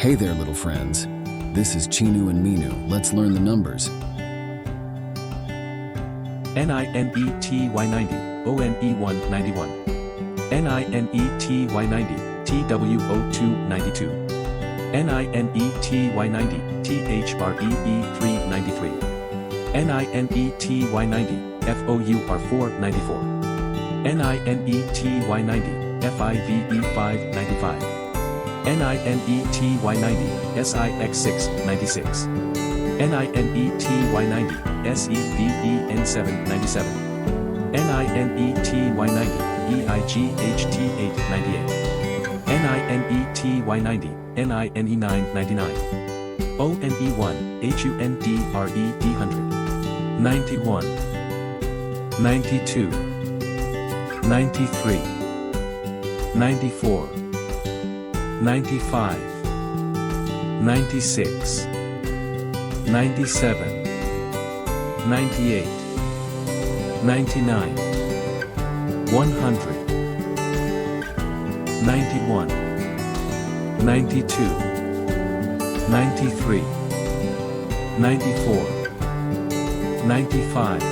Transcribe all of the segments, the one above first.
Hey there, little friends. This is Chinu and Minu. Let's learn the numbers. NINETY 90, ONE 191. NINETY 90, TWO2 92. NINETY 90, THREE 393. NINETY 90, FOUR 494. NINETY 90, FIVE 595. NINETY 90, SIX 696. NINETY 90, SEVEN 797. NINETY 90, EIGHT 898. NINETY 90, NINE 999. ONE 1, HUNDRED 100. 91. 92. 93. 94. 95. 96. 97. 98. 99. 100. 91. 92. 93. 94. 95.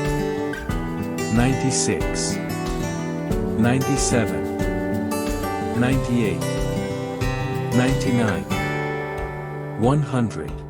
96. 97. 98. 99. 100.